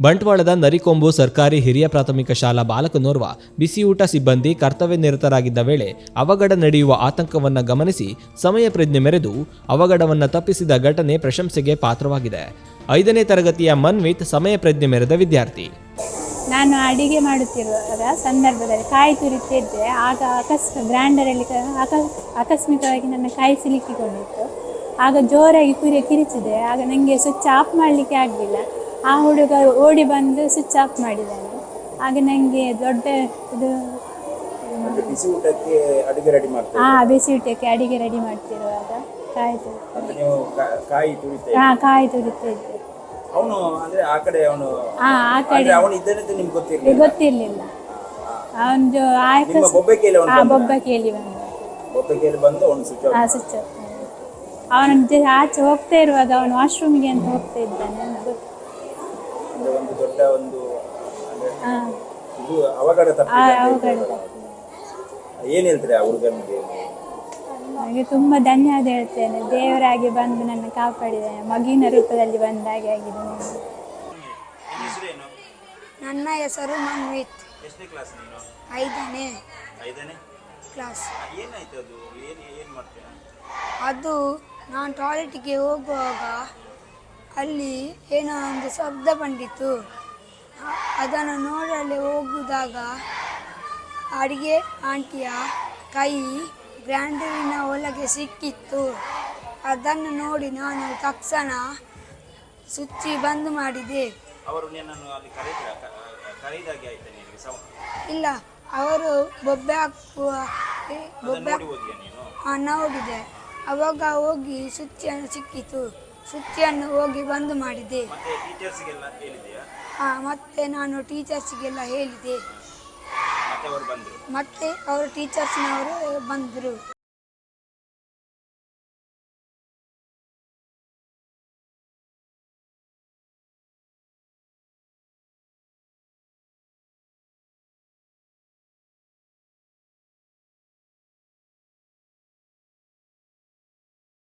ಬಂಟ್ವಾಳದ ನರಿಕೊಂಬು ಸರ್ಕಾರಿ ಹಿರಿಯ ಪ್ರಾಥಮಿಕ ಶಾಲಾ ಬಾಲಕನೋರ್ವ ಬಿಸಿಯೂಟ ಸಿಬ್ಬಂದಿ ಕರ್ತವ್ಯ ನಿರತರಾಗಿದ್ದ ವೇಳೆ ಅವಘಡ ನಡೆಯುವ ಆತಂಕವನ್ನು ಗಮನಿಸಿ ಸಮಯ ಪ್ರಜ್ಞೆ ಮೆರೆದು ಅವಘಡವನ್ನು ತಪ್ಪಿಸಿದ ಘಟನೆ ಪ್ರಶಂಸೆಗೆ ಪಾತ್ರವಾಗಿದೆ. 5ನೇ ತರಗತಿಯ ಮನ್ವಿತ್ ಸಮಯ ಪ್ರಜ್ಞೆ ಮೆರೆದ ವಿದ್ಯಾರ್ಥಿ. ನಾನು ಅಡಿಗೆ ಮಾಡುತ್ತಿರುವ ಸಂದರ್ಭದಲ್ಲಿ ಕಾಯಿ ತುರಿತಿದ್ದೆ. ಆಗ ಗ್ರೈಂಡರಲ್ಲಿ ಆಕಸ್ಮಿಕವಾಗಿ ನನ್ನ ಕಾಯಿ ಸಿಲುಕಿಕೊಂಡಿತ್ತು. ಆಗ ಜೋರಾಗಿ ಕಿರಿಚಿದೆ. ಆಗ ನನಗೆ ಸ್ವಿಚ್ ಆಫ್ ಮಾಡಲಿಕ್ಕೆ ಆಗಲಿಲ್ಲ. ಆ ಹುಡುಗ ಓಡಿ ಬಂದು ಸ್ವಿಚ್ ಆಫ್ ಮಾಡಿದ್ದಾನೆ. ಆಗ ನನಗೆ ದೊಡ್ಡ ಇದು ಬಿಸಿ ಊಟಕ್ಕೆ ಅಡಿಗೆ ರೆಡಿ ಮಾಡ್ತಾರೆ. ಬಿಸಿ ಊಟಕ್ಕೆ ಅಡಿಗೆ ರೆಡಿ ಮಾಡ್ತಿರುವಾಗ ಕಾಯಿ ತುರಿತಾ ಇದ್ದೆ. ಅವನು ಅಂದ್ರೆ ಆ ಕಡೆ ಅವನು ಇದ್ದಾನೆ ನಿಮ್ಗೆ ಗೊತ್ತಿರ್ಲಿಲ್ಲ. ಅವನು ಬೊಬ್ಬೆಕೆಯಲ್ಲಿ ಬಂದು ಅವನು ಸ್ವಿಚ್ ಆಫ್ ಅವನ ಆಚೆ ಹೋಗ್ತಾ ಇರುವಾಗ ಅವನು ವಾಶ್ರೂಮ್ಗೆ ಅಂತ ಹೋಗ್ತಾ ಇದ್ದಾನೆ. ಒಂದು ದೊಡ್ಡ ಒಂದು ಇದು ಅವಘಡ ಏನ್ ಹೇಳ್ತೀರಿ ಆ ಹುಡುಗನಿಗೆ? ನನಗೆ ತುಂಬ ಧನ್ಯವಾದ ಹೇಳ್ತೇನೆ. ದೇವರಾಗಿ ಬಂದು ನನ್ನ ಕಾಪಾಡಿದ್ದಾನೆ. ಮಗುವಿನ ರೂಪದಲ್ಲಿ ಬಂದಾಗೆ ಆಗಿದೆ. ನನ್ನ ಹೆಸರು ಮನ್ವಿತ್. ಎಷ್ಟನೇ ಕ್ಲಾಸ್ ನೀನು? 5ನೇ ಕ್ಲಾಸ್. ಅದು ನಾನು ಟಾಯ್ಲೆಟ್ಗೆ ಹೋಗುವಾಗ ಅಲ್ಲಿ ಏನೋ ಒಂದು ಶಬ್ದ ಬಂದಿತ್ತು. ಅದನ್ನು ನೋಡಲು ಹೋಗುವಾಗ ಅಡಿಗೆ ಆಂಟಿಯ ಕೈ ಗ್ರೈಂಡರಿನ ಒಳಗೆ ಸಿಕ್ಕಿತ್ತು. ಅದನ್ನು ನೋಡಿ ನಾನು ತಕ್ಷಣ ಸ್ವಿಚ್ ಬಂದ್ ಮಾಡಿದೆ. ಇಲ್ಲ, ಅವರು ಬೊಬ್ಬೆ ಹಾಕುವ ನೋಡಿದೆ. ಅವಾಗ ಹೋಗಿ ಸ್ವಿಚ್ಚನ್ನು ಸಿಕ್ಕಿತು. ಸ್ವಿಚ್ಚನ್ನು ಹೋಗಿ ಬಂದ್ ಮಾಡಿದೆ. ಮತ್ತೆ ನಾನು ಟೀಚರ್ಸ್ಗೆಲ್ಲ ಹೇಳಿದೆ. ಮತ್ತೆ ಅವರು ಟೀಚರ್ಸ್ನವರು ಬಂದರು.